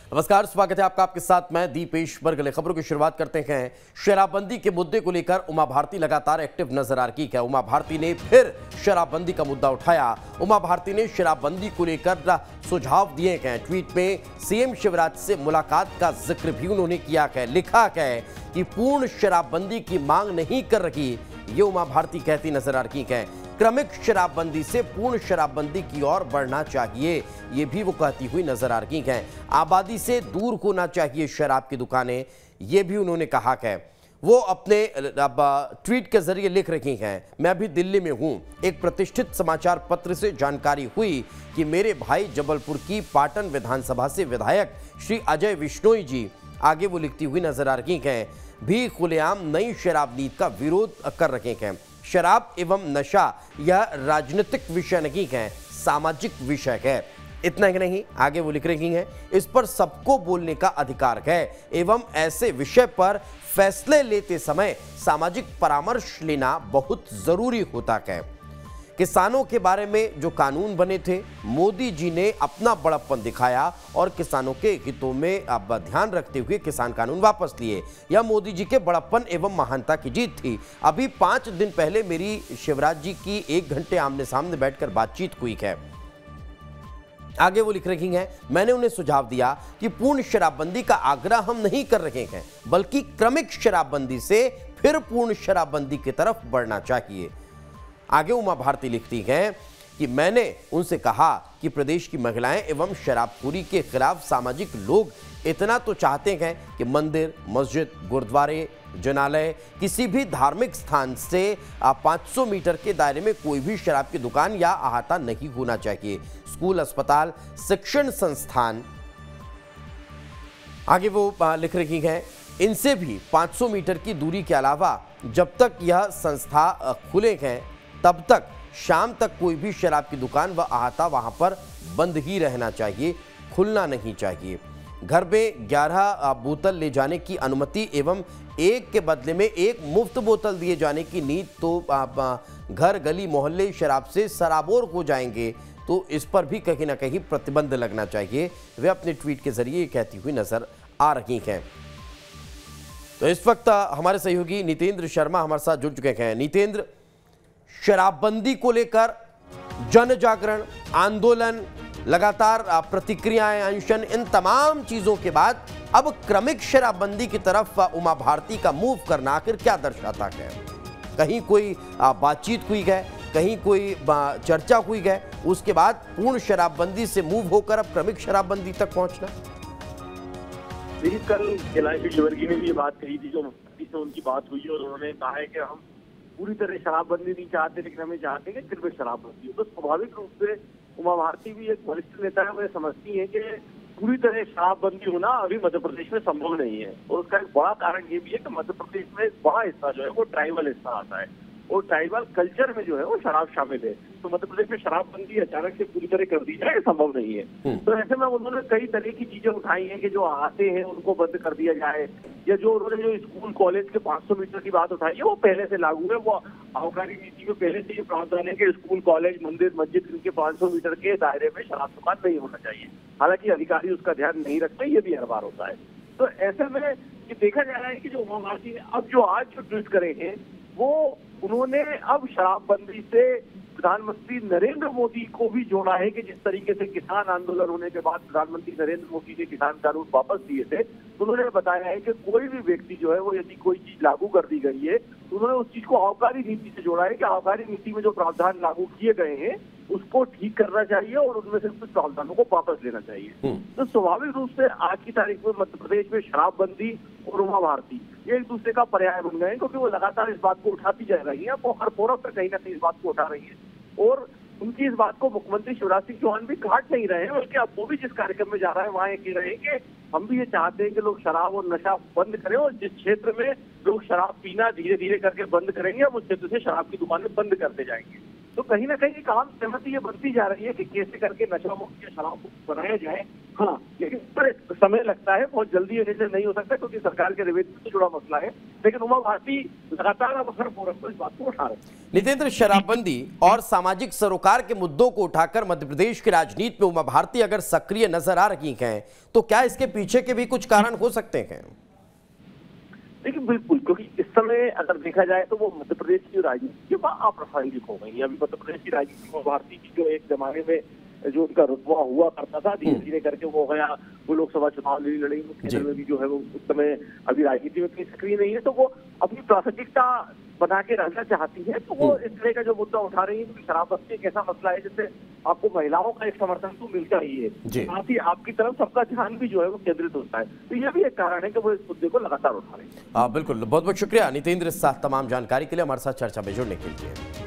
नमस्कार, स्वागत है आपका। आपके साथ मैं दीपेश बरगले। खबरों की शुरुआत करते हैं। शराबबंदी के मुद्दे को लेकर उमा भारती लगातार एक्टिव नजर आ रही है। उमा भारती ने फिर शराबबंदी का मुद्दा उठाया। उमा भारती ने शराबबंदी को लेकर सुझाव दिए हैं। ट्वीट में सीएम शिवराज से मुलाकात का जिक्र भी उन्होंने किया है। लिखा है कि पूर्ण शराबबंदी की मांग नहीं कर रही, ये उमा भारती कहती नजर आ रही है। क्रमिक शराबबंदी से पूर्ण शराबबंदी की ओर बढ़ना चाहिए, ये भी वो कहती हुई नजर आ रही हैं। आबादी से दूर होना चाहिए शराब की दुकानें, ये भी उन्होंने कहा है। वो अपने ट्वीट के जरिए लिख रही हैं, मैं अभी दिल्ली में हूं। एक प्रतिष्ठित समाचार पत्र से जानकारी हुई कि मेरे भाई जबलपुर की पाटन विधानसभा से विधायक श्री अजय विश्नोई जी, आगे वो लिखती हुई नजर आ रही हैं, भी खुलेआम नई शराब नीति का विरोध कर रहे हैं। शराब एवं नशा यह राजनीतिक विषय नहीं है, सामाजिक विषय है। इतना ही नहीं, आगे वो लिख रही हैं, इस पर सबको बोलने का अधिकार है एवं ऐसे विषय पर फैसले लेते समय सामाजिक परामर्श लेना बहुत जरूरी होता है। किसानों के बारे में जो कानून बने थे, मोदी जी ने अपना बड़प्पन दिखाया और किसानों के हितों में अब ध्यान रखते हुए किसान कानून वापस लिए। यह मोदी जी के बड़प्पन एवं महानता की जीत थी। अभी 5 दिन पहले मेरी शिवराज जी की 1 घंटे आमने सामने बैठकर बातचीत हुई है। आगे वो लिख रही हैं, मैंने उन्हें सुझाव दिया कि पूर्ण शराबबंदी का आग्रह हम नहीं कर रहे हैं, बल्कि क्रमिक शराबबंदी से फिर पूर्ण शराबबंदी की तरफ बढ़ना चाहिए। आगे उमा भारती लिखती हैं कि मैंने उनसे कहा कि प्रदेश की महिलाएं एवं शराबखोरी के खिलाफ सामाजिक लोग इतना तो चाहते हैं कि मंदिर, मस्जिद, गुरुद्वारे, जनालय, किसी भी धार्मिक स्थान से 500 मीटर के दायरे में कोई भी शराब की दुकान या अहाता नहीं होना चाहिए। स्कूल, अस्पताल, शिक्षण संस्थान, आगे वो लिख रही हैं, इनसे भी 500 मीटर की दूरी के अलावा जब तक यह संस्था खुले हैं तब तक शाम तक कोई भी शराब की दुकान व अहाता वहां पर बंद ही रहना चाहिए, खुलना नहीं चाहिए। घर में 11 बोतल ले जाने की अनुमति एवं एक के बदले में 1 मुफ्त बोतल दिए जाने की नीति, तो घर, गली, मोहल्ले शराब से सराबोर हो जाएंगे, तो इस पर भी कहीं ना कहीं प्रतिबंध लगना चाहिए। वे अपने ट्वीट के जरिए कहती हुई नजर आ रही हैं। तो इस वक्त हमारे सहयोगी नितेंद्र शर्मा हमारे साथ जुड़ चुके हैं। नितेंद्र, शराबबंदी को लेकर जन जागरण, आंदोलन, लगातार प्रतिक्रियाएं, अनशन, इन तमाम चीजों के बाद अब क्रमिक शराबबंदी की तरफ उमा भारती का मूव करना आखिर क्या दर्शाता है? कहीं कोई बातचीत हुई है, कहीं कोई चर्चा हुई है, उसके बाद पूर्ण शराबबंदी से मूव होकर अब क्रमिक शराबबंदी तक पहुंचना? देखिए, कल कैलाश विजयवर्गीय ने भी ये बात कही थी, जो से उनकी बात हुई और उन्होंने कहा है कि हम पूरी तरह शराबबंदी नहीं चाहते, लेकिन हमें चाहते हैं कि फिर भी शराबबंदी हो। तो स्वाभाविक रूप से उमा भारती भी एक वरिष्ठ नेता है, वे समझती है कि पूरी तरह शराबबंदी होना अभी मध्य प्रदेश में संभव नहीं है। और उसका एक बड़ा कारण ये भी है कि मध्य प्रदेश में एक बड़ा हिस्सा जो है वो ट्राइबल हिस्सा आता है और ट्राइबल कल्चर में जो है वो शराब शामिल है। तो मध्य प्रदेश में शराबबंदी अचानक से पूरी तरह कर दी जाए, संभव नहीं है। तो ऐसे में उन्होंने कई तरह की चीजें उठाई हैं कि जो आते हैं उनको बंद कर दिया जाए, या जो उन्होंने जो स्कूल कॉलेज के 500 मीटर की बात उठाई है वो पहले से लागू है। वो आबकारी नीति में पहले से ये प्रावधान है कि स्कूल, कॉलेज, मंदिर, मस्जिद, इनके 500 मीटर के दायरे में शराब दुकान नहीं होना चाहिए। हालांकि अधिकारी उसका ध्यान नहीं रखते, ये भी हर बार होता है। तो ऐसे में ये देखा जा रहा है कि जो उमा भारती ने अब जो आज जो ट्वीट करे हैं, वो उन्होंने अब शराबबंदी से प्रधानमंत्री नरेंद्र मोदी को भी जोड़ा है कि जिस तरीके से किसान आंदोलन होने के बाद प्रधानमंत्री नरेंद्र मोदी ने किसान कानून वापस दिए थे, तो उन्होंने बताया है कि कोई भी व्यक्ति जो है वो यदि कोई चीज लागू कर दी गई है तो उन्होंने उस चीज को आबकारी नीति से जोड़ा है कि आबकारी नीति में जो प्रावधान लागू किए गए हैं उसको ठीक करना चाहिए और उनमें से कुछ प्रावधानों को वापस लेना चाहिए। तो स्वाभाविक रूप से आज की तारीख में मध्य प्रदेश में शराबबंदी और उमा भारती ये एक दूसरे का पर्याय बन गए हैं, क्योंकि वो लगातार इस बात को उठाती जा रही है। वो हर फोरम पर कहीं ना कहीं इस बात को उठा रही है और उनकी इस बात को मुख्यमंत्री शिवराज सिंह चौहान भी काट नहीं रहे हैं, बल्कि अब वो भी जिस कार्यक्रम में जा रहा है वहाँ ये कह रहे हैं कि हम भी ये चाहते हैं कि लोग शराब और नशा बंद करें और जिस क्षेत्र में लोग शराब पीना धीरे धीरे करके बंद करेंगे, हम उस क्षेत्र से शराब की दुकानें बंद करते जाएंगे। तो कहीं ना कहीं काम सहमति ये बनती जा रही है कि कैसे करके नशा मुक्त या शराब मुक्त बनाया जाए। हाँ, लेकिन समय लगता है, बहुत जल्दी ऐसे नहीं हो सकता क्योंकि सरकार के रेवेन्यू से जुड़ा मसला है। लेकिन उमा भारती लगातार अब हर फोरम पर इस बात को उठा रहे हैं। नितेंद्र, शराबबंदी और सामाजिक सरोकार के मुद्दों को उठाकर मध्य प्रदेश की राजनीति में उमा भारती अगर सक्रिय नजर आ रही हैं, तो क्या इसके पीछे के भी कुछ कारण हो सकते हैं? देखिए बिल्कुल, क्योंकि इस समय अगर देखा जाए तो वो मध्य प्रदेश की राजनीति अप्रासंगिक हो गई। अभी मध्य प्रदेश की राजनीति उमा भारती की जो एक जमाने में जो उनका रुतबा हुआ करता था, धीरे धीरे करके वो गया। वो लोकसभा चुनाव नहीं लड़ी, केंद्र में भी जो है वो उस समय अभी राजनीति में कोई सक्रिय नहीं है, तो वो अपनी प्रासंगिकता बना के रहना चाहती है। तो वो इस तरह का जो मुद्दा उठा रही है, शराबबंदी एक ऐसा मसला है जिससे आपको महिलाओं का एक समर्थन तो मिलता ही है, साथ ही आपकी तरफ सबका ध्यान भी जो है वो केंद्रित होता है। तो ये भी एक कारण है कि वो इस मुद्दे को लगातार उठा रही है। बिल्कुल, बहुत बहुत शुक्रिया नितेंद्र, इस साथ तमाम जानकारी के लिए हमारे साथ चर्चा में जुड़ने के लिए।